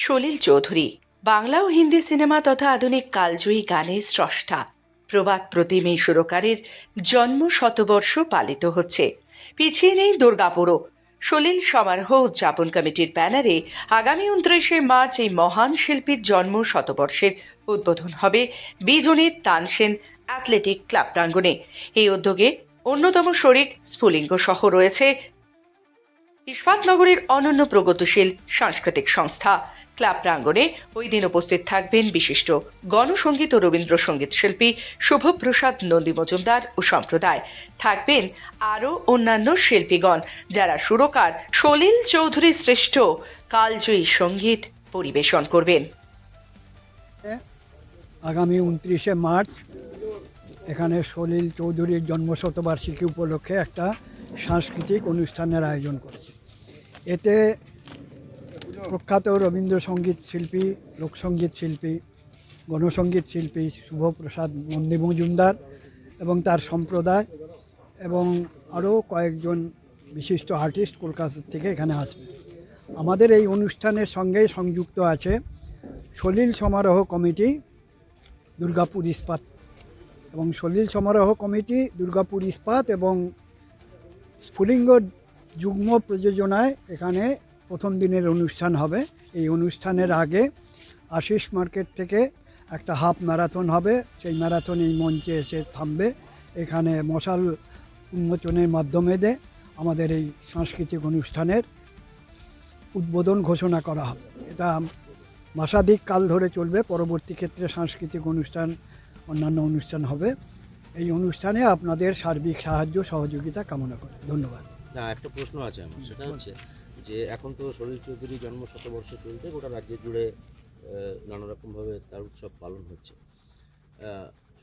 সলিল চৌধুরী বাংলা ও Hindi cinema তথা আধুনিক কালজয়ী গানের স্রষ্টা। প্রবাদ প্রতিম এই সুরকারের জন্ম শতবর্ষ পালিত হচ্ছে। পিছিয়ে নেই দুর্গাপুরও। সলিল সমারোহ উদযাপন কমিটির ব্যানারে আগামী 29শে মার্চ এই মহান শিল্পীর জন্ম শতবর্ষের উদ্বোধন হবে বিজনির তানসেন অ্যাথলেটিক ক্লাব প্রাঙ্গণে। এই উদ্যোগে অন্যতম শরিক স্ফুলিঙ্গ সহ রয়েছে ইস্পাতনগরের অনন্য প্রগতিশীল সাংস্কৃতিক সংস্থা। ক্লাব প্রাঙ্গণে ওই দিন উপস্থিত থাকবেন বিশিষ্ট গণসঙ্গীত ও রবীন্দ্রসঙ্গীত শিল্পী শুভপ্রসাদ নন্দী মজুমদার ও সম্প্রদায়। থাকবেন আরও অন্যান্য শিল্পীগণ যারা সুরকার সলিল চৌধুরী শ্রেষ্ঠ কালজয়ী সঙ্গীত পরিবেশন করবেন। আগামী 29শে মার্চ এখানে সলিল চৌধুরীর জন্মশতবার্ষিকী উপলক্ষে একটা সাংস্কৃতিক অনুষ্ঠানের আয়োজন করেছে। এতে প্রখ্যাত রবীন্দ্রসঙ্গীত শিল্পী, লোকসঙ্গীত শিল্পী, গণসঙ্গীত শিল্পী শুভপ্রসাদ নন্দী মজুমদার এবং তার সম্প্রদায় এবং আরও কয়েকজন বিশিষ্ট আর্টিস্ট কলকাতা থেকে এখানে আসবে। আমাদের এই অনুষ্ঠানের সঙ্গে সংযুক্ত আছে সলিল সমারোহ কমিটি, দুর্গাপুর ইস্পাত এবং সলিল সমারোহ কমিটি, দুর্গাপুর ইস্পাত এবং স্ফুলিঙ্গ যুগ্ম প্রযোজনায় এখানে প্রথম দিনের অনুষ্ঠান হবে। এই অনুষ্ঠানের আগে আশিস মার্কেট থেকে একটা হাফ ম্যারাথন হবে। সেই ম্যারাথন এই মঞ্চে এসে থামবে। এখানে মশাল উন্মোচনের মাধ্যমে আমাদের এই সাংস্কৃতিক অনুষ্ঠানের উদ্বোধন ঘোষণা করা হবে। এটা মাসাধিক কাল ধরে চলবে। পরবর্তী ক্ষেত্রে সাংস্কৃতিক অনুষ্ঠান, অন্যান্য অনুষ্ঠান হবে। এই অনুষ্ঠানে আপনাদের সার্বিক সাহায্য সহযোগিতা কামনা করে ধন্যবাদ। না, একটা প্রশ্ন আছে আমার, সেটা হচ্ছে যে এখন তো সলিল চৌধুরীর জন্ম শতবর্ষ চলতে গোটা রাজ্য জুড়ে নানা রকমভাবে তার উৎসব পালন হচ্ছে।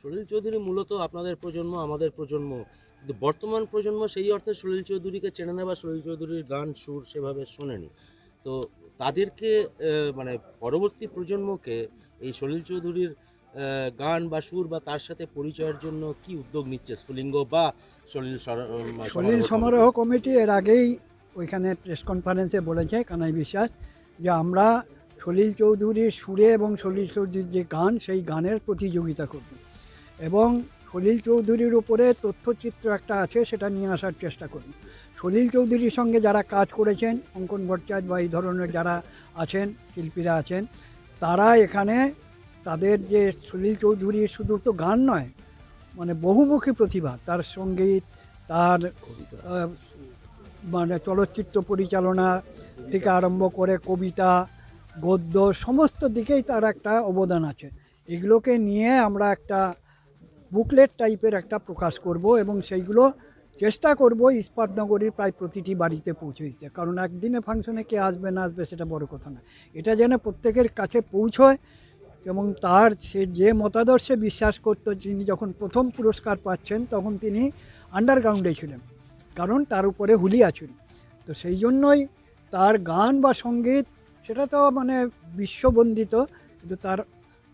সলিল চৌধুরী মূলত আপনাদের প্রজন্ম, আমাদের প্রজন্ম, কিন্তু বর্তমান প্রজন্ম সেই অর্থে সলিল চৌধুরীকে চেনে না বা সলিল চৌধুরীর গান সুর সেভাবে শোনেনি। তো তাদেরকে মানে পরবর্তী প্রজন্মকে এই সলিল চৌধুরীর গান বা সুর বা তার সাথে পরিচয়ের জন্য কি উদ্যোগ নিচ্ছে স্ফুলিঙ্গ বা সলিল সমারোহ কমিটি? এর আগেই ওইখানে প্রেস কনফারেন্সে বলেছে কানাই বিশ্বাস যে আমরা সলিল চৌধুরীর সুরে এবং সলিল চৌধুরীর যে গান, সেই গানের প্রতিযোগিতা করব এবং সলিল চৌধুরীর উপরে তথ্যচিত্র একটা আছে, সেটা নিয়ে আসার চেষ্টা করব। সলিল চৌধুরীর সঙ্গে যারা কাজ করেছেন, অঙ্কন ভট্টাচার্য বা এই ধরনের যারা আছেন, শিল্পীরা আছেন, তারা এখানে তাদের যে সলিল চৌধুরীর শুধু তো গান নয়, মানে বহুমুখী প্রতিভা, তার সঙ্গীত, তার মানে চলচ্চিত্র পরিচালনা থেকে আরম্ভ করে কবিতা, গদ্য, সমস্ত দিকেই তার একটা অবদান আছে। এগুলোকে নিয়ে আমরা একটা বুকলেট টাইপের একটা প্রকাশ করব এবং সেইগুলো চেষ্টা করব ইস্পাতনগরীর প্রায় প্রতিটি বাড়িতে পৌঁছে দিতে। কারণ একদিনে ফাংশনে কে আসবে না আসবে সেটা বড় কথা না, এটা যেন প্রত্যেকের কাছে পৌঁছয়। এবং তার সে যে মতাদর্শে বিশ্বাস করতো, যিনি যখন প্রথম পুরস্কার পাচ্ছেন তখন তিনি আন্ডারগ্রাউন্ডে ছিলেন, কারণ তার উপরে হুলিয়া ছিল। তো সেই জন্যই তার গান বা সঙ্গীত সেটা তো মানে বিশ্ববন্দিত, কিন্তু তার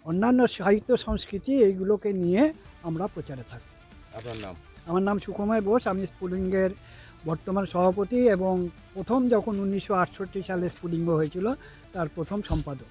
অন্যান্য সাহিত্য সংস্কৃতি এইগুলোকে নিয়ে আমরা প্রচারে থাকি। আপনার নাম? আমার নাম সুখময় বোস। আমি স্ফুলিঙ্গের বর্তমান সভাপতি এবং প্রথম যখন 1968 সালে স্ফুলিঙ্গ হয়েছিল তার প্রথম সম্পাদক।